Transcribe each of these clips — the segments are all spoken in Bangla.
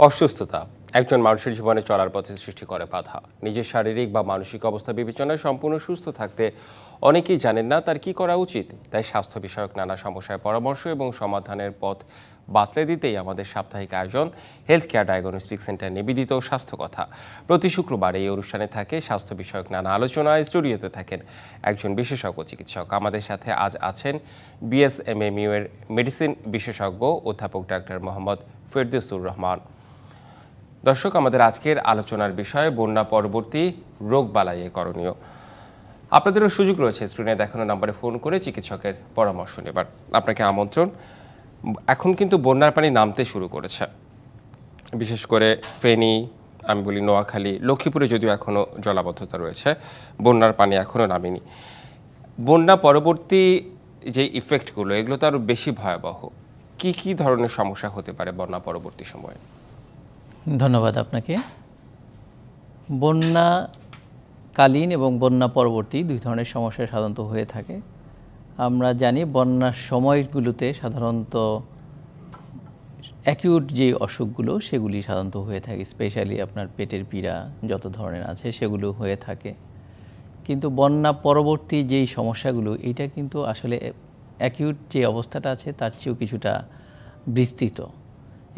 অসুস্থতা একজন মানুষের জীবনে চলার পথে সৃষ্টি করে বাধা। নিজের শারীরিক বা মানসিক অবস্থা বিবেচনায় সম্পূর্ণ সুস্থ থাকতে অনেকেই জানেন না তার কি করা উচিত। তাই স্বাস্থ্য বিষয়ক নানা সমস্যার পরামর্শ এবং সমাধানের পথ বাতলে দিতেই আমাদের সাপ্তাহিক আয়োজন হেলথ কেয়ার ডায়াগনস্টিক সেন্টার নিবেদিত স্বাস্থ্য কথা। প্রতি শুক্রবার এই অনুষ্ঠানে থাকে স্বাস্থ্য বিষয়ক নানা আলোচনা। স্টুডিওতে থাকেন একজন বিশেষজ্ঞ চিকিৎসক। আমাদের সাথে আজ আছেন BSMMU এর মেডিসিন বিশেষজ্ঞ অধ্যাপক ডাক্তার মোহাম্মদ ফেরদৌসুর রহমান। দর্শক, আমাদের আজকের আলোচনার বিষয় বন্যা পরবর্তী রোগবালাই করণীয়। আপনাদেরও সুযোগ রয়েছে স্ক্রিনে দেখানো নম্বরে ফোন করে চিকিৎসকের পরামর্শ নেবার। আপনাকে আমন্ত্রণ। এখন কিন্তু বন্যার পানি নামতে শুরু করেছে, বিশেষ করে ফেনী, আমি বলি নোয়াখালী, লক্ষ্মীপুরে যদিও এখনও জলাবদ্ধতা রয়েছে, বন্যার পানি এখনও নামেনি। বন্যা পরবর্তী যে ইফেক্টগুলো, এগুলো তো আরও বেশি ভয়াবহ। কি কি ধরনের সমস্যা হতে পারে বন্যা পরবর্তী সময়ে? ধন্যবাদ আপনাকে। বন্যাকালীন এবং বন্যা পরবর্তী দুই ধরনের সমস্যা সাধারণত হয়ে থাকে। আমরা জানি বন্যার সময়গুলোতে সাধারণত অ্যাকিউট যে অসুখগুলো সেগুলি সাধারণত হয়ে থাকে, স্পেশালি আপনার পেটের পীড়া যত ধরনের আছে সেগুলো হয়ে থাকে। কিন্তু বন্যা পরবর্তী যেই সমস্যাগুলো, এটা কিন্তু আসলে অ্যাকিউট যে অবস্থাটা আছে তার চেয়েও কিছুটা বিস্তৃত।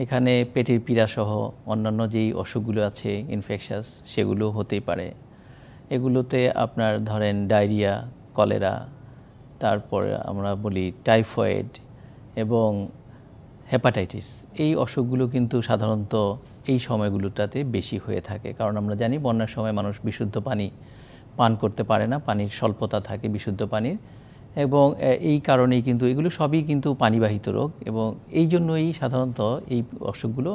এখানে পেটের পীড়া সহ অন্যান্য যেই অসুখগুলো আছে ইনফেকশাস, সেগুলো হতেই পারে। এগুলোতে আপনার ধরেন ডায়রিয়া, কলেরা, তারপর আমরা বলি টাইফয়েড এবং হেপাটাইটিস, এই অসুখগুলো কিন্তু সাধারণত এই সময়গুলোটাতে বেশি হয়ে থাকে। কারণ আমরা জানি বন্যার সময় মানুষ বিশুদ্ধ পানি পান করতে পারে না, পানির স্বল্পতা থাকে বিশুদ্ধ পানির, এবং এই কারণেই কিন্তু এগুলো সবই কিন্তু পানিবাহিত রোগ, এবং এই জন্যই সাধারণত এই অসুখগুলো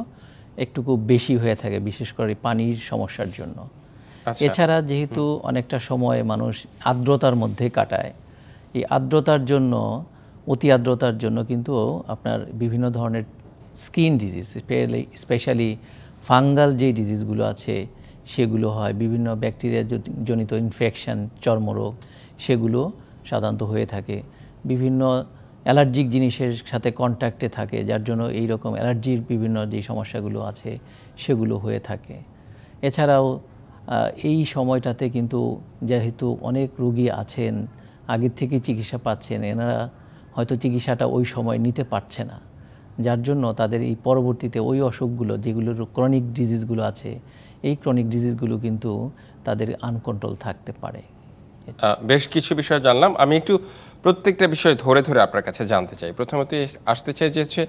একটুকু বেশি হয়ে থাকে, বিশেষ করে পানির সমস্যার জন্য। এছাড়া যেহেতু অনেকটা সময় মানুষ আর্দ্রতার মধ্যে কাটায়, এই আর্দ্রতার জন্য, অতি আর্দ্রতার জন্য কিন্তু আপনার বিভিন্ন ধরনের স্কিন ডিজিজ, স্পেশালি ফাঙ্গাল যে ডিজিজগুলো আছে সেগুলো হয়, বিভিন্ন ব্যাকটেরিয়া জনিত ইনফেকশন, চর্মরোগ, সেগুলো সাধারণত হয়ে থাকে। বিভিন্ন অ্যালার্জিক জিনিসের সাথে কন্ট্যাক্টে থাকে, যার জন্য এই রকম অ্যালার্জির বিভিন্ন যে সমস্যাগুলো আছে সেগুলো হয়ে থাকে। এছাড়াও এই সময়টাতে কিন্তু যেহেতু অনেক রোগী আছেন, আগের থেকে চিকিৎসা পাচ্ছেন, এনারা হয়তো চিকিৎসাটা ওই সময় নিতে পারছে না, যার জন্য তাদের এই পরবর্তীতে ওই অসুখগুলো, যেগুলো ক্রনিক ডিজিজগুলো আছে, এই ক্রনিক ডিজিজগুলো কিন্তু তাদের আনকন্ট্রোল থাকতে পারে। বেশ কিছু বিষয় জানলাম। আমি একটু প্রত্যেকটা বিষয় ধরে ধরে আপনার কাছে জানতে চাই। প্রথমত আসতে চাই যে হচ্ছে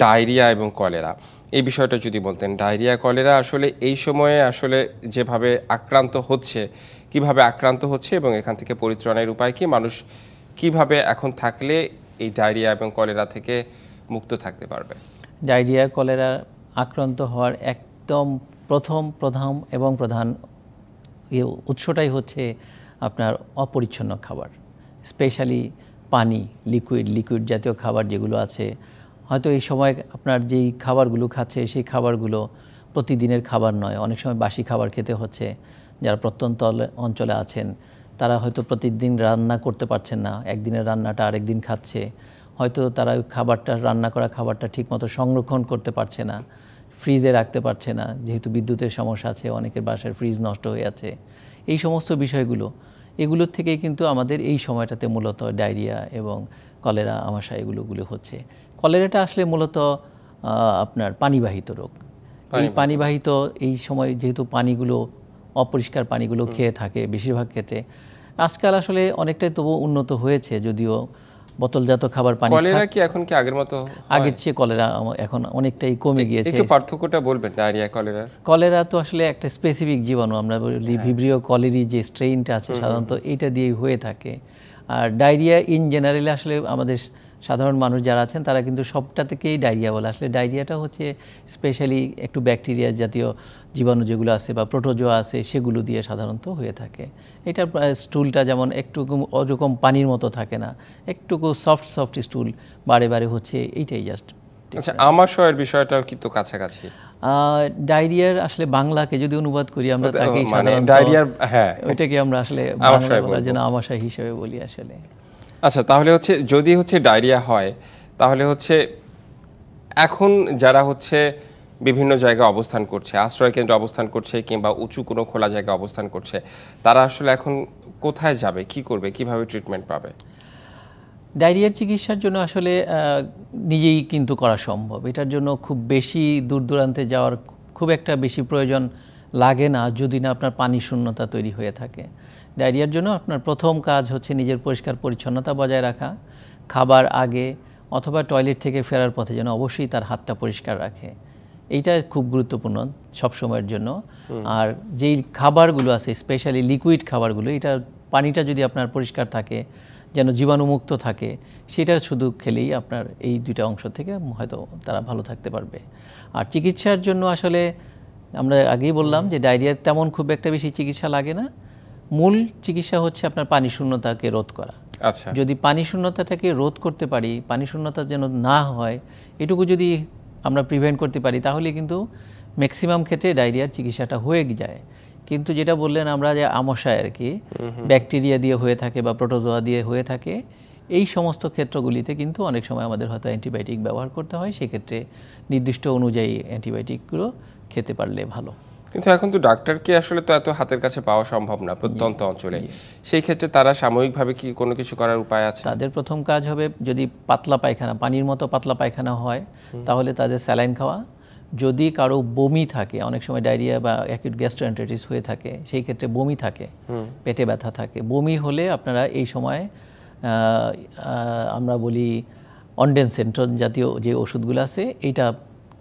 ডায়রিয়া এবং কলেরা, এই বিষয়টা যদি বলতেন। ডায়রিয়া, কলেরা আসলে এই সময়ে আসলে যেভাবে আক্রান্ত হচ্ছে, কিভাবে আক্রান্ত হচ্ছে এবং এখান থেকে পরিত্রাণের উপায় কি? মানুষ কিভাবে এখন থাকলে এই ডায়রিয়া এবং কলেরা থেকে মুক্ত থাকতে পারবে? ডায়রিয়া, কলেরা আক্রান্ত হওয়ার একদম প্রধান উৎসটাই হচ্ছে আপনার অপরিচ্ছন্ন খাবার, স্পেশালি পানি, লিকুইড জাতীয় খাবার যেগুলো আছে। হয়তো এই সময় আপনার যেই খাবারগুলো খাচ্ছে সেই খাবারগুলো প্রতিদিনের খাবার নয়, অনেক সময় বাসি খাবার খেতে হচ্ছে। যারা প্রত্যন্ত অঞ্চলে আছেন তারা হয়তো প্রতিদিন রান্না করতে পারছেন না, একদিনের রান্নাটা আরেক দিন খাচ্ছে। হয়তো তারা ওই খাবারটা, রান্না করা খাবারটা ঠিকমতো সংরক্ষণ করতে পারছে না, ফ্রিজে রাখতে পারছে না, যেহেতু বিদ্যুতের সমস্যা আছে, অনেকের বাসার ফ্রিজ নষ্ট হয়ে আছে। এই সমস্ত বিষয়গুলো, এগুলোর থেকেই কিন্তু আমাদের এই সময়টাতে মূলত ডায়রিয়া এবং কলেরা, আমাশা এগুলো হচ্ছে। কলেরাটা আসলে মূলত আপনার পানিবাহিত রোগ। এই পানিবাহিত, এই সময় যেহেতু পানিগুলো অপরিষ্কার পানিগুলো খেয়ে থাকে বেশিরভাগ ক্ষেত্রে। আজকাল আসলে অনেকটাই তবু উন্নত হয়েছে, যদিও বোতলজাত খাবার পানি। কলেরা কি এখন কি আগের মতো? আগের চেয়ে কলেরা এখন অনেকটাই কমে গিয়েছে। একটু পার্থক্যটা বলবেন ডায়রিয়া, কলেরার? কলেরা তো আসলে একটা স্পেসিফিক জীবাণু, আমরা বলি ভিব্রিও কলেরি যে স্ট্রেইনটা আছে সাধারণত এইটা দিয়েই হয়ে থাকে। আর ডায়রিয়া ইন জেনারেলি আসলে আমাদের সাধারণ মানুষ যারা আছেন তারা কিন্তু সবটা থেকেই ডায়রিয়া বলে। আসলে ডায়রিয়াটা হচ্ছে স্পেশালি একটু ব্যাকটেরিয়া জাতীয় জীবাণু যেগুলো আছে বা প্রোটোজোয়া আছে সেগুলো দিয়ে সাধারণত হয়ে থাকে। এটা স্টুলটা যেমন একটু ওরকম পানির মতো থাকে না, একটুকু সফট স্টুল বারে বারে হচ্ছে, এইটাই জাস্ট। আচ্ছা, আমাশয়ের বিষয়টাও কিন্তু কাছাকাছি। ডায়রিয়ার আসলে বাংলাকে যদি অনুবাদ করি আমরা তাকে সাধারণত ডায়রিয়ার, হ্যাঁ, ওইটাকে আমরা আসলে বলার জন্য আমাশয় হিসেবে বলি আসলে। আচ্ছা, তাহলে হচ্ছে যদি হচ্ছে ডায়রিয়া হয়, তাহলে হচ্ছে এখন যারা হচ্ছে বিভিন্ন জায়গায় অবস্থান করছে, আশ্রয় কেন্দ্রে অবস্থান করছে কিংবা উঁচু কোনো খোলা জায়গায় অবস্থান করছে, তারা আসলে এখন কোথায় যাবে, কি করবে, কিভাবে ট্রিটমেন্ট পাবে? ডায়রিয়ার চিকিৎসার জন্য আসলে নিজেই কিন্তু করা সম্ভব। এটার জন্য খুব বেশি দূর দূরান্তে যাওয়ার খুব একটা বেশি প্রয়োজন লাগে না, যদি না আপনার পানি শূন্যতা তৈরি হয়ে থাকে। ডায়রিয়ার জন্য আপনার প্রথম কাজ হচ্ছে নিজের পরিষ্কার পরিচ্ছন্নতা বজায় রাখা, খাবার আগে অথবা টয়লেট থেকে ফেরার পথে যেন অবশ্যই তার হাতটা পরিষ্কার রাখে। এইটা খুব গুরুত্বপূর্ণ সব সময়ের জন্য। আর যেই খাবারগুলো আছে, স্পেশালি লিকুইড খাবারগুলো, এটা পানিটা যদি আপনার পরিষ্কার থাকে, যেন জীবাণুমুক্ত থাকে, সেটা শুধু খেলেই আপনার এই দুইটা অংশ থেকে হয়তো তারা ভালো থাকতে পারবে। আর চিকিৎসার জন্য আসলে আমরা আগেই বললাম যে ডায়রিয়ার তেমন খুব একটা বেশি চিকিৎসা লাগে না। মূল চিকিৎসা হচ্ছে আপনার পানি শূন্যতাকে রোধ করা। আচ্ছা, যদি পানি শূন্যতাটাকে রোধ করতে পারি, পানি শূন্যতা যেন না হয়, এটুকু যদি আমরা প্রিভেন্ট করতে পারি, তাহলে কিন্তু ম্যাক্সিমাম ক্ষেত্রে ডায়রিয়ার চিকিৎসাটা হয়ে যায়। কিন্তু যেটা বললেন আমরা যে আমাশয় আর কি ব্যাকটেরিয়া দিয়ে হয়ে থাকে বা প্রোটোজোয়া দিয়ে হয়ে থাকে, এই সমস্ত ক্ষেত্রগুলিতে কিন্তু অনেক সময় আমাদের হয়তো অ্যান্টিবায়োটিক ব্যবহার করতে হয়। সেক্ষেত্রে নির্দিষ্ট অনুযায়ী অ্যান্টিবায়োটিকগুলো খেতে পারলে ভালো। কিন্তু এখন তো ডাক্তারকে আসলে তো এত হাতের কাছে পাওয়া সম্ভব না প্রত্যন্ত অঞ্চলে। সেই ক্ষেত্রে তারা সাময়িকভাবে কি কোনো কিছু করার উপায় আছে? তাদের প্রথম কাজ হবে, যদি পাতলা পায়খানা, পানির মতো পাতলা পায়খানা হয়, তাহলে তাদের স্যালাইন খাওয়া। যদি কারো বমি থাকে, অনেক সময় ডায়রিয়া বা অ্যাকিউট গ্যাস্ট্রোএন্টেরিটিস হয়ে থাকে, সেই ক্ষেত্রে বমি থাকে, পেটে ব্যথা থাকে, বমি হলে আপনারা এই সময় আমরা বলি অনডেনসেন্ট্রন জাতীয় যে ওষুধগুলো আছে এইটা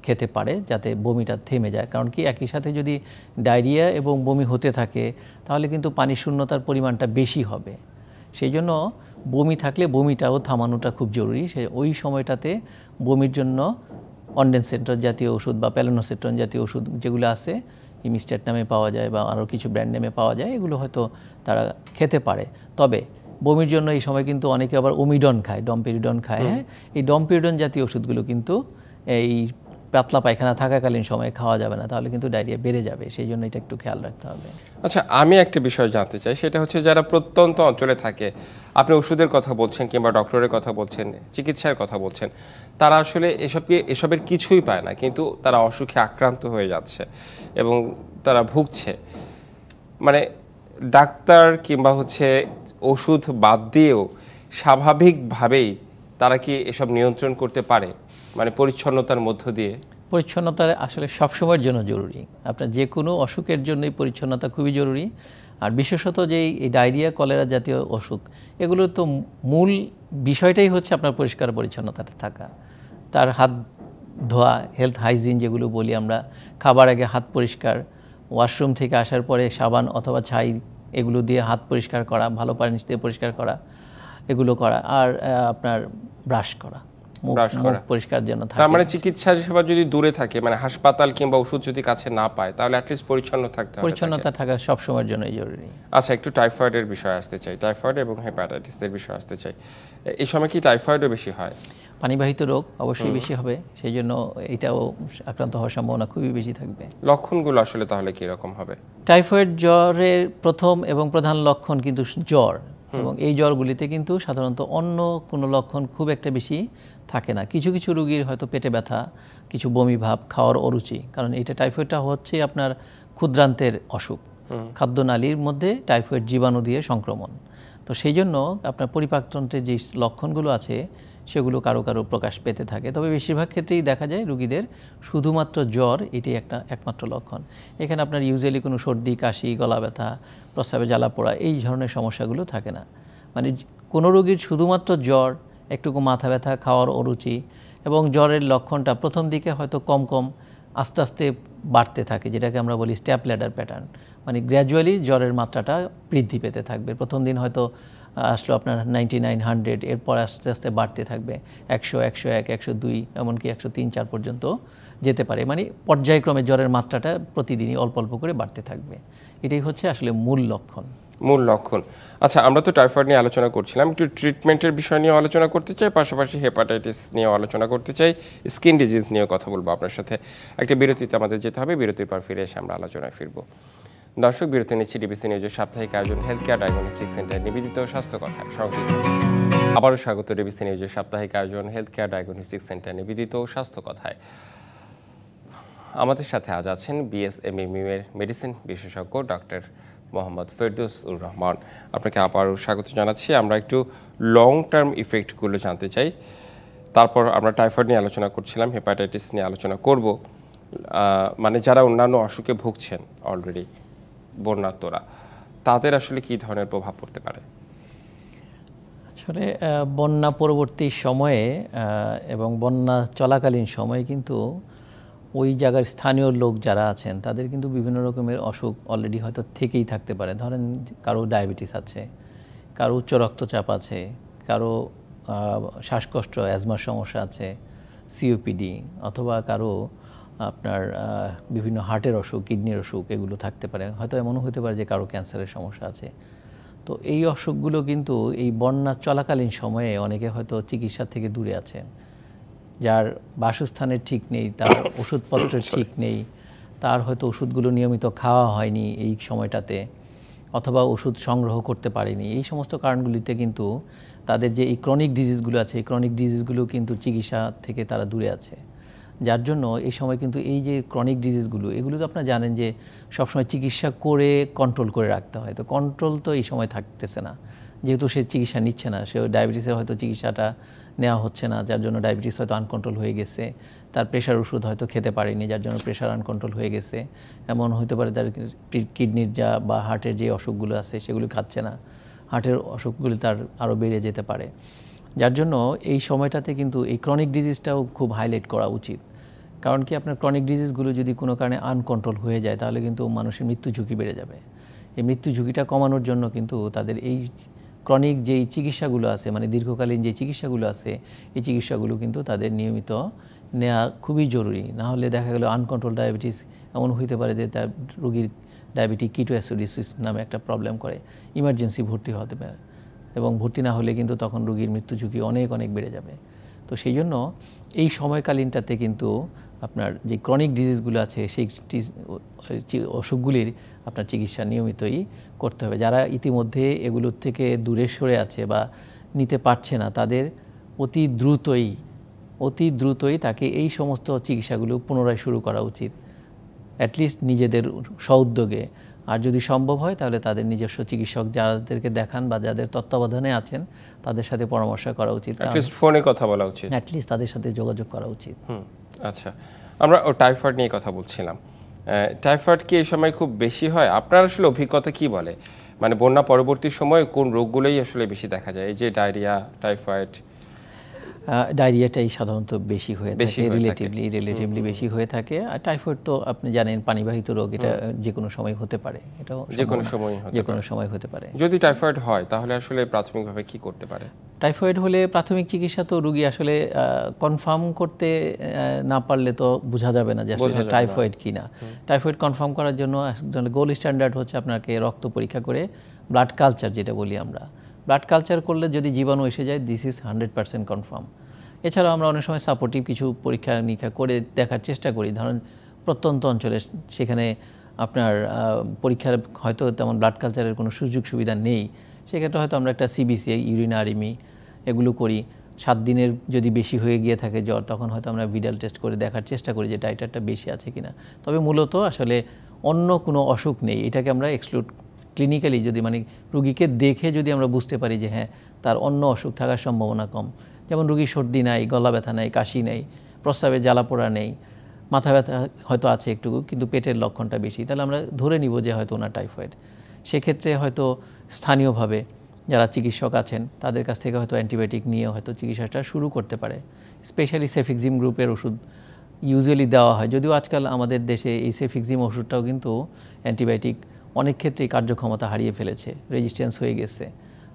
খেতে পারে, যাতে বমিটা থেমে যায়। কারণ কি, একই সাথে যদি ডায়রিয়া এবং বমি হতে থাকে, তাহলে কিন্তু পানি শূন্যতার পরিমাণটা বেশি হবে। সেই জন্য বমি থাকলে বমিটাও থামানোটা খুব জরুরি। ওই সময়টাতে বমির জন্য অনডেনসেন্ট্রন জাতীয় ওষুধ বা প্যালোনোসেট্রন জাতীয় ওষুধ যেগুলো আছে, ইমিস্ট্যাট নামে পাওয়া যায় বা আরও কিছু ব্র্যান্ড নামে পাওয়া যায়, এগুলো হয়তো তারা খেতে পারে। তবে বমির জন্য এই সময় কিন্তু অনেকে আবার ওমিডন খায়, ডমপেরিডন খায়। হ্যাঁ, এই ডমপেরিডন জাতীয় ওষুধগুলো কিন্তু এই পাতলা পায়খানা থাকাকালীন সময়ে খাওয়া যাবে না, তাহলে কিন্তু ডায়রিয়া বেড়ে যাবে। সেই জন্য এটা একটু খেয়াল রাখতে হবে। আচ্ছা, আমি একটা বিষয় জানতে চাই, সেটা হচ্ছে যারা প্রত্যন্ত অঞ্চলে থাকে, আপনি ওষুধের কথা বলছেন কিংবা ডক্টরের কথা বলছেন, চিকিৎসার কথা বলছেন, তারা আসলে এসবের কিছুই পায় না, কিন্তু তারা অসুখে আক্রান্ত হয়ে যাচ্ছে এবং তারা ভুগছে। মানে ডাক্তার কিংবা ওষুধ বাদ দিয়েও স্বাভাবিকভাবেই তারা কি এসব নিয়ন্ত্রণ করতে পারে, মানে পরিচ্ছন্নতার মধ্য দিয়ে? পরিচ্ছন্নতা আসলে সবসময়ের জন্য জরুরি। আপনার যে কোনো অসুখের জন্যই পরিচ্ছন্নতা খুবই জরুরি। আর বিশেষত যে এই ডায়রিয়া, কলেরা জাতীয় অসুখ, এগুলোর তো মূল বিষয়টাই হচ্ছে আপনার পরিষ্কার পরিচ্ছন্নতাটা থাকা। তার হাত ধোয়া, হেলথ হাইজিন যেগুলো বলি আমরা, খাবার আগে হাত পরিষ্কার, ওয়াশরুম থেকে আসার পরে সাবান অথবা ছাই এগুলো দিয়ে হাত পরিষ্কার করা, ভালো পানি দিয়ে পরিষ্কার করা, এগুলো করা। আর আপনার ব্রাশ করা, মুখ পরিষ্কার যেন থাকে। তার মানে চিকিৎসা সেবা যদি দূরে থাকে, মানে হাসপাতাল কিংবা ওষুধ যদি কাছে না পায়, তাহলে অ্যাটলিস্ট পরিচ্ছন্ন থাকতে হবে। পরিচ্ছন্নতা থাকা সব সময়ের জন্যই জরুরি। আচ্ছা, একটু টাইফয়েডের বিষয় আসতে চাই, টাইফয়েড এবং হেপাটাইটিসের বিষয় আসতে চাই। এই সময় কি টাইফয়েডও বেশি হয়? পানিবাহিত রোগ অবশ্যই বেশি হবে, সেই জন্য এটাও আক্রান্ত হওয়ার সম্ভাবনা খুবই বেশি থাকবে। লক্ষণগুলো আসলে তাহলে কি রকম হবে? টাইফয়েড জ্বরের প্রথম এবং প্রধান লক্ষণ কিন্তু জ্বর, এবং এই জ্বরগুলিতে কিন্তু সাধারণত অন্য কোনো লক্ষণ খুব একটা বেশি থাকে না। কিছু কিছু রোগীর হয়তো পেটে ব্যথা, কিছু বমি ভাব, খাওয়ার অরুচি, কারণ এটা টাইফয়েডটা হচ্ছে আপনার ক্ষুদ্রান্তের অসুখ, খাদ্যনালীর মধ্যে টাইফয়েড জীবাণু দিয়ে সংক্রমণ। তো সেই জন্য আপনার পরিপাকতন্ত্রের যে লক্ষণগুলো আছে সেগুলো কারো কারো প্রকাশ পেতে থাকে। তবে বেশিরভাগ ক্ষেত্রেই দেখা যায় রোগীদের শুধুমাত্র জ্বর এটাই একমাত্র লক্ষণ। এখানে আপনার ইউজুয়ালি কোনো সর্দি, কাশি, গলা ব্যথা, প্রস্রাবে জ্বালা পোড়া এই ধরনের সমস্যাগুলো থাকে না। মানে কোনো রোগীর শুধুমাত্র জ্বর, একটুকু মাথা ব্যথা, খাওয়ার অরুচি, এবং জ্বরের লক্ষণটা প্রথম দিকে হয়তো কম কম আস্তে আস্তে বাড়তে থাকে, যেটাকে আমরা বলি স্টেপ ল্যাডার প্যাটার্ন। মানে গ্র্যাজুয়ালি জ্বরের মাত্রাটা বৃদ্ধি পেতে থাকবে। প্রথম দিন হয়তো আসলো আপনার 99, 100, এরপর আস্তে আস্তে বাড়তে থাকবে 100, 101, 102, এমনকি 103, 4 পর্যন্ত যেতে পারে। মানে পর্যায়ক্রমে জ্বরের মাত্রাটা প্রতিদিনই অল্প অল্প করে বাড়তে থাকবে। এটাই হচ্ছে আসলে মূল লক্ষণ। আচ্ছা, আমরা তো টাইফয়েড নিয়ে আলোচনা করছিলাম, একটু ট্রিটমেন্টের বিষয় নিয়ে আলোচনা করতে চাই, পাশাপাশি হেপাটাইটিস নিয়ে আলোচনা করতে চাই, স্কিন ডিজিজ নিয়েও কথা বলবো আপনার সাথে। একটা বিরতিতে আমাদের যেতে হবে, বিরতির পর ফিরে এসে আমরা আলোচনায় ফিরবো। দর্শক, বিরতি নিচ্ছি ডিবিসি নিউজের সাপ্তাহিক আয়োজন হেলথ কেয়ার ডায়াগনস্টিক সেন্টার নিবেদিত স্বাস্থ্য কথায় সংযুক্ত। আবারও স্বাগত ডিবিসি নিউজের সাপ্তাহিক আয়োজন হেলথ কেয়ার ডায়াগনস্টিক সেন্টার নিবেদিত স্বাস্থ্য কথায়। আমাদের সাথে আজ আছেন বিএসএমএমইউ এর মেডিসিন বিশেষজ্ঞ ডক্টর মোহাম্মদ ফেরদৌসুর রহমান। আপনাকে আবারও স্বাগত জানাচ্ছি। আমরা একটু লং টার্ম ইফেক্টগুলো জানতে চাই, তারপর আমরা টাইফয়েড নিয়ে আলোচনা করছিলাম, হেপাটাইটিস নিয়ে আলোচনা করব। মানে যারা অন্যান্য অসুখে ভুগছেন অলরেডি বন্যার্তরা, তাদের আসলে কী ধরনের প্রভাব পড়তে পারে? আসলে বন্যা পরবর্তী সময়ে এবং বন্যা চলাকালীন সময়ে কিন্তু ওই জায়গার স্থানীয় লোক যারা আছেন তাদের কিন্তু বিভিন্ন রকমের অসুখ অলরেডি হয়তো থেকেই থাকতে পারে। ধরেন কারো ডায়াবেটিস আছে, কারো উচ্চ রক্তচাপ আছে, কারো শ্বাসকষ্ট অ্যাজমার সমস্যা আছে, সিওপিডি, অথবা কারো আপনার বিভিন্ন হার্টের অসুখ, কিডনির অসুখ, এগুলো থাকতে পারে। হয়তো এমনও হতে পারে যে কারো ক্যান্সারের সমস্যা আছে। তো এই অসুখগুলো কিন্তু এই বন্যা চলাকালীন সময়ে অনেকে হয়তো চিকিৎসা থেকে দূরে আছেন, যার বাসস্থানের ঠিক নেই, তার ওষুধপত্রের ঠিক নেই, তার হয়তো ওষুধগুলো নিয়মিত খাওয়া হয়নি এই সময়টাতে, অথবা ওষুধ সংগ্রহ করতে পারেনি। এই সমস্ত কারণগুলিতে কিন্তু তাদের যে এই ক্রনিক ডিজিজগুলো আছে, এই ক্রনিক ডিজিজগুলো কিন্তু চিকিৎসা থেকে তারা দূরে আছে। যার জন্য এই সময় কিন্তু এই যে ক্রনিক ডিজিজগুলো, এগুলো তো আপনারা জানেন যে সবসময় চিকিৎসা করে কন্ট্রোল করে রাখতে হয়। তো কন্ট্রোল তো এই সময় থাকতেছে না, যেহেতু সে চিকিৎসা নিচ্ছে না। সে ডায়াবেটিসের হয়তো চিকিৎসাটা নেওয়া হচ্ছে না, যার জন্য ডায়াবেটিস হয়তো আনকন্ট্রোল হয়ে গেছে। তার প্রেশার ওষুধ হয়তো খেতে পারেনি, যার জন্য প্রেশার আনকন্ট্রোল হয়ে গেছে। এমন হতে পারে তার কিডনির বা হার্টের যে অসুখগুলো আছে সেগুলো খাচ্ছে না, হার্টের অসুখগুলি তার আরও বেড়ে যেতে পারে। যার জন্য এই সময়টাতে কিন্তু এই ক্রনিক ডিজিজটাও খুব হাইলাইট করা উচিত। কারণ কি, আপনার ক্রনিক ডিজিজগুলো যদি কোনো কারণে আনকন্ট্রোল হয়ে যায় তাহলে কিন্তু মানুষের মৃত্যু ঝুঁকি বেড়ে যাবে। এই মৃত্যু ঝুঁকিটা কমানোর জন্য কিন্তু তাদের এই ক্রনিক যেই চিকিৎসাগুলো আছে, মানে দীর্ঘকালীন যে চিকিৎসাগুলো আছে, এই চিকিৎসাগুলো কিন্তু তাদের নিয়মিত নেওয়া খুবই জরুরি। না হলে দেখা গেল আনকন্ট্রোল ডায়াবেটিস এমন হইতে পারে যে তার রোগীর ডায়াবেটিক কিটোঅ্যাসিডোসিস নামে একটা প্রবলেম করে, ইমার্জেন্সি ভর্তি হতে পারে, এবং ভর্তি না হলে কিন্তু তখন রোগীর মৃত্যু ঝুঁকি অনেক অনেক বেড়ে যাবে। তো সেই জন্য এই সময়কালীনটাতে কিন্তু আপনার যে ক্রনিক ডিজিজগুলো আছে সেই অসুখগুলির আপনার চিকিৎসা নিয়মিতই করতে হবে। যারা ইতিমধ্যে এগুলোর থেকে দূরে সরে আছে বা নিতে পারছে না, তাদের অতি দ্রুতই তাকে এই সমস্ত চিকিৎসাগুলো পুনরায় শুরু করা উচিত, অ্যাটলিস্ট নিজেদের স্বউদ্যোগে। আর যদি সম্ভব হয় তাহলে তাদের নিজস্ব চিকিৎসক যাদেরকে দেখান বা যাদের তত্ত্বাবধানে আছেন তাদের সাথে পরামর্শ করা উচিত, অ্যাটলিস্ট ফোনে কথা বলা উচিত, অ্যাটলিস্ট তাদের সাথে যোগাযোগ করা উচিত। আচ্ছা, আমরা টাইফয়েড নিয়ে কথা বলছিলাম। টাইফয়েড কি এই সময় খুব বেশি হয়? আপনার আসলে অভিজ্ঞতা কি বলে? মানে বন্যা পরবর্তী সময়ে কোন রোগগুলোই আসলে বেশি দেখা যায়? এই যে ডায়রিয়া, টাইফয়েড। ডায়রিয়াটাই সাধারণত বেশি হয়ে থাকে, রিলেটিভলি বেশি হয়ে থাকে। আর টাইফয়েড তো আপনি জানেন পানিবাহিত রোগ, এটা যে কোনো সময় হতে পারে, এটাও যে কোনো সময় হতে পারে। যদি টাইফয়েড হয় তাহলে আসলে প্রাথমিকভাবে কি করতে পারে? টাইফয়েড হলে প্রাথমিক চিকিৎসা তো রোগী আসলে কনফার্ম করতে না পারলে তো বোঝা যাবে না যে আসলে টাইফয়েড কি না। টাইফয়েড কনফার্ম করার জন্য গোল্ড স্ট্যান্ডার্ড হচ্ছে আপনাকে রক্ত পরীক্ষা করে ব্লাড কালচার যেটা বলি আমরা, ব্লাড কালচার করলে যদি জীবাণু এসে যায়, দিস ইজ 100% কনফার্ম। এছাড়াও আমরা অনেক সময় সাপোর্টিভ কিছু পরীক্ষা নিরীক্ষা করে দেখার চেষ্টা করি। ধরেন প্রত্যন্ত অঞ্চলে সেখানে আপনার পরীক্ষার হয়তো তেমন ব্লাড কালচারের কোনো সুযোগ সুবিধা নেই, সেক্ষেত্রে হয়তো আমরা একটা সিবিসি, ইউরিনারিমি এগুলো করি। 7 দিনের যদি বেশি হয়ে গিয়ে থাকে জ্বর, তখন হয়তো আমরা ভিডাল টেস্ট করে দেখার চেষ্টা করি যে টাইটারটা বেশি আছে কিনা। তবে মূলত আসলে অন্য কোনো অসুখ নেই, এটাকে আমরা এক্সক্লুড ক্লিনিক্যালি যদি মানে রুগীকে দেখে যদি আমরা বুঝতে পারি যে হ্যাঁ তার অন্য অসুখ থাকার সম্ভাবনা কম, যেমন রুগীর সর্দি নাই, গলা ব্যথা নাই, কাশি নেই, প্রস্রাবে জ্বালা পোড়া নেই, মাথা ব্যথা হয়তো আছে একটু কিন্তু পেটের লক্ষণটা বেশি, তাহলে আমরা ধরে নিব যে হয়তো ওনার টাইফয়েড। সেক্ষেত্রে হয়তো স্থানীয়ভাবে যারা চিকিৎসক আছেন তাদের কাছ থেকে হয়তো অ্যান্টিবায়োটিক নিয়ে হয়তো চিকিৎসাটা শুরু করতে পারে। স্পেশালি সেফিক্সিম গ্রুপের ওষুধ ইউজুয়ালি দেওয়া হয়, যদিও আজকাল আমাদের দেশে এই সেফিক্সিম ওষুধটাও কিন্তু অ্যান্টিবায়োটিক অনেক ক্ষেত্রেই কার্যক্ষমতা হারিয়ে ফেলেছে, রেজিস্ট্যান্স হয়ে গেছে।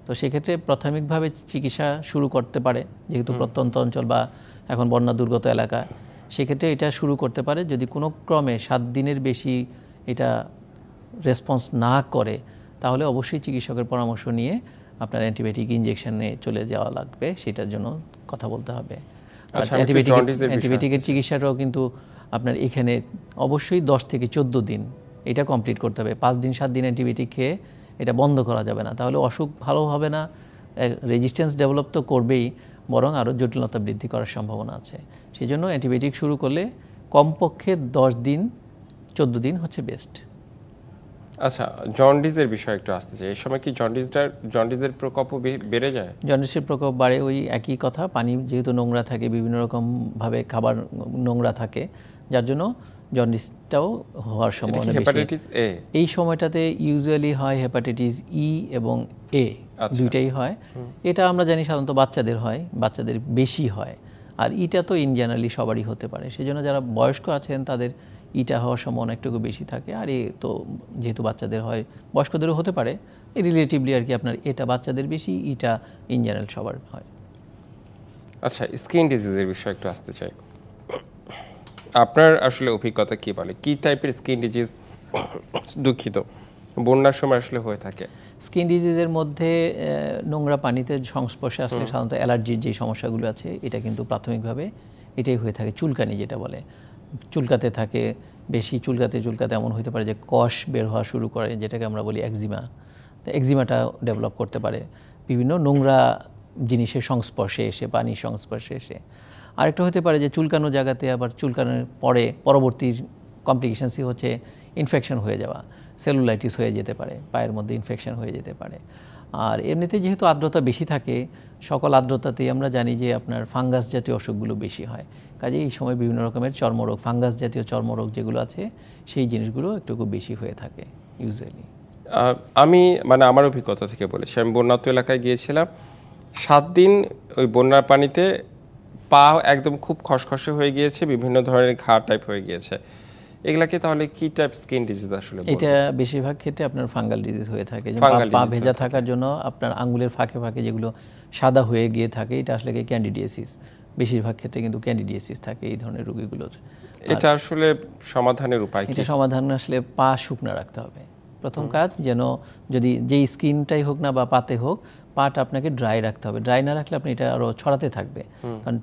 তো সেক্ষেত্রে প্রাথমিকভাবে চিকিৎসা শুরু করতে পারে, যেহেতু প্রত্যন্ত অঞ্চল বা এখন বন্যা দুর্গত এলাকা, সেক্ষেত্রে এটা শুরু করতে পারে। যদি কোনো ক্রমে 7 দিনের বেশি এটা রেসপন্স না করে তাহলে অবশ্যই চিকিৎসকের পরামর্শ নিয়ে আপনার অ্যান্টিবায়োটিক ইনজেকশনে চলে যাওয়া লাগবে, সেটার জন্য কথা বলতে হবে। অ্যান্টিবায়োটিকের চিকিৎসাটাও কিন্তু আপনার এখানে অবশ্যই 10 থেকে 14 দিন এটা কমপ্লিট করতে হবে। 5 দিন 7 দিন অ্যান্টিবায়োটিক খেয়ে এটা বন্ধ করা যাবে না, তাহলে অসুখ ভালো হবে না, রেজিস্ট্যান্স ডেভেলপ তো করবেই, বরং আরও জটিলতা বৃদ্ধি করার সম্ভাবনা আছে। সেই জন্য অ্যান্টিবায়োটিক শুরু করলে কমপক্ষে 10 দিন 14 দিন হচ্ছে বেস্ট। আচ্ছা, জন্ডিসের বিষয় একটু আসতে চাই। এই সময় কি জন্ডিসের প্রকোপও বেড়ে যায়? জন্ডিসের প্রকোপ বাড়ে, ওই একই কথা, পানি যেহেতু নোংরা থাকে, বিভিন্ন রকমভাবে খাবার নোংরা থাকে, যার জন্য জন্ডিসটাও হওয়ার সম্ভাবনা বেশি। হেপাটাইটিস এ এই সময়টাতে ইউজুয়ালি হয় হেপাটাইটিস ই এবং এ, দুইটাই হয়। এটা আমরা জানি সাধারণত বাচ্চাদের হয়, বাচ্চাদের বেশি হয়। আর ইটা তো ইন জেনারেলি সবারই হতে পারে, সেজন্য যারা বয়স্ক আছেন তাদের ইটা হওয়ার সম্ভাবনা একটু বেশি থাকে। আর এ তো যেহেতু বাচ্চাদের হয়, বয়স্কদেরও হতে পারে, রিলেটিভলি আর কি আপনার এটা বাচ্চাদের বেশি, ইটা ইন জেনারেল সবার হয়। আচ্ছা, স্কিন ডিজিজের বিষয়ে একটু আসতে চাই। আপনার আসলে অভিজ্ঞতা কি বলে, কি টাইপের স্কিন ডিজিজ দুঃখিত বন্যার সময় আসলে হয়ে থাকে? স্কিন ডিজিজের মধ্যে নোংরা পানিতে সংস্পর্শে আসলে সাধারণত অ্যালার্জির যে সমস্যাগুলো আছে, এটা কিন্তু প্রাথমিকভাবে এটাই হয়ে থাকে। চুলকানি যেটা বলে, চুলকাতে থাকে, বেশি চুলকাতে চুলকাতে এমন হতে পারে যে কষ বের হওয়া শুরু করে, যেটাকে আমরা বলি একজিমা। তো একজিমাটা ডেভেলপ করতে পারে বিভিন্ন নোংরা জিনিসের সংস্পর্শে এসে, পানির সংস্পর্শে এসে। আরেকটা হতে পারে যে চুলকানো জায়গাতে আবার চুলকানোর পরে পরবর্তী কমপ্লিকেশনসই হচ্ছে ইনফেকশন হয়ে যাওয়া, সেলুলাইটিস হয়ে যেতে পারে, পায়ের মধ্যে ইনফেকশন হয়ে যেতে পারে। আর এমনিতে যেহেতু আর্দ্রতা বেশি থাকে, সকল আর্দ্রতাতেই আমরা জানি যে আপনার ফাঙ্গাস জাতীয় অসুখগুলো বেশি হয়। কাজে এই সময় বিভিন্ন রকমের চর্মরোগ, ফাঙ্গাস জাতীয় চর্মরোগ যেগুলো আছে, সেই জিনিসগুলো একটু বেশি হয়ে থাকে ইউজুয়ালি। আমি আমার অভিজ্ঞতা থেকে বলেছি, আমি বন্যাত্ম এলাকায় গিয়েছিলাম। 7 দিন ওই বন্যার পানিতে পা একদম খুব খসখসে হয়ে গিয়েছে, বিভিন্ন ধরনের ঘা টাইপ হয়ে গিয়েছে। এগুলাকে তাহলে কি টাইপ স্কিন ডিজিজ আসলে? এটা বেশিরভাগ ক্ষেত্রে আপনার ফাঙ্গাল ডিজিজ হয়ে থাকে। পা ভেজা থাকার জন্য আপনার আঙ্গুলের ফাঁকে ফাঁকে যেগুলো সাদা হয়ে গিয়ে থাকে, এটা আসলে ক্যান্ডিডিয়াসিস। বেশিরভাগ ক্ষেত্রে কিন্তু ক্যান্ডিডিয়াসিস থাকে এই ধরনের রোগীগুলোর। এটা আসলে সমাধানের উপায় কি? এটা সমাধান আসলে পা শুকনো রাখতে হবে। প্রথম কাজ, যেন যদি যেই স্কিনটাই হোক না বা পাতে হোক, পাটা আপনাকে ড্রাই রাখতে হবে। ড্রাই না রাখলে আপনি এটা আরও ছড়াতে থাকবে, কারণ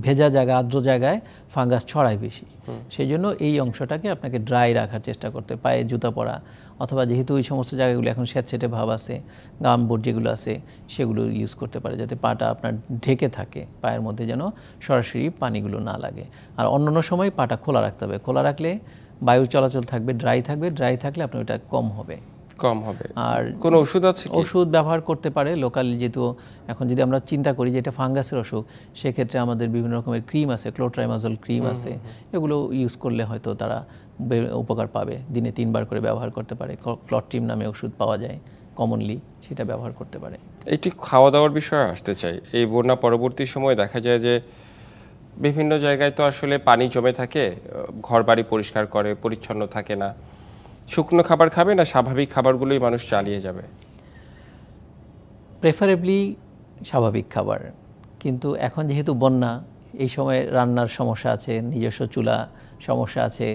ভেজা জায়গা, আর্দ্র জায়গায় ফাঙ্গাস ছড়ায় বেশি। সেই জন্য এই অংশটাকে আপনাকে ড্রাই রাখার চেষ্টা করতে, পায়ে জুতা পরা, অথবা যেহেতু ওই সমস্ত জায়গাগুলো এখন স্যাঁতসেঁতে ভাব আছে, গামবোর্ড যেগুলো আছে সেগুলো ইউজ করতে পারে, যাতে পাটা আপনার ঢেকে থাকে, পায়ের মধ্যে যেন সরাসরি পানিগুলো না লাগে। আর অন্যান্য সময় পাটা খোলা রাখতে হবে। খোলা রাখলে বায়ু চলাচল থাকবে, ড্রাই থাকবে, ড্রাই থাকলে আপনার ওটা কম হবে। আর কোনো ওষুধ আছে? ওষুধ ব্যবহার করতে পারে লোকালি, যেহেতু এখন যদি আমরা চিন্তা করি যে এটা ফাঙ্গাসের অসুখ, সেক্ষেত্রে আমাদের বিভিন্ন রকমের ক্রিম আছে, ক্লোট্রাইমাজল ক্রিম আছে, এগুলো ইউজ করলে হয়তো তারা উপকার পাবে। দিনে 3 বার করে ব্যবহার করতে পারে। ক্লট্রিম নামে ওষুধ পাওয়া যায় কমনলি, সেটা ব্যবহার করতে পারে। এটি খাওয়া দাওয়ার বিষয়ে আসতে চাই। এই বন্যা পরবর্তী সময়ে দেখা যায় যে বিভিন্ন জায়গায় তো আসলে পানি জমে থাকে, ঘর বাড়ি পরিষ্কার করে, পরিচ্ছন্ন থাকে না। শুকনো খাবার খাবে না স্বাভাবিক খাবারগুলোই মানুষ চালিয়ে যাবে? প্রেফারেবলি স্বাভাবিক খাবার, কিন্তু এখন যেহেতু বন্যা, এই সময় রান্নার সমস্যা আছে, নিজস্ব চুলা সমস্যা আছে,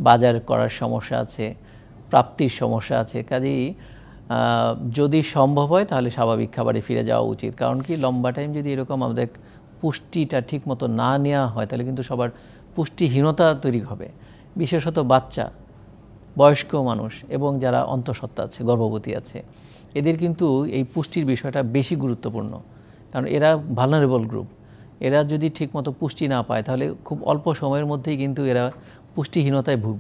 বাজার করার সমস্যা আছে, প্রাপ্তির সমস্যা আছে। কাজেই যদি সম্ভব হয় তাহলে স্বাভাবিক খাবারে ফিরে যাওয়া উচিত। কারণ কি, লম্বা টাইম যদি এরকম আমাদের পুষ্টিটা ঠিক মতো না নেওয়া হয়, তাহলে কিন্তু সবার পুষ্টিহীনতা তৈরি হবে। বিশেষত বাচ্চা, বয়স্ক মানুষ এবং যারা অন্তঃসত্ত্বা আছে, গর্ভবতী আছে, এদের কিন্তু এই পুষ্টির বিষয়টা বেশি গুরুত্বপূর্ণ। কারণ এরা ভালনারেবল গ্রুপ। এরা যদি ঠিকমতো পুষ্টি না পায়, তাহলে খুব অল্প সময়ের মধ্যেই কিন্তু এরা পুষ্টিহীনতায় ভুগবে।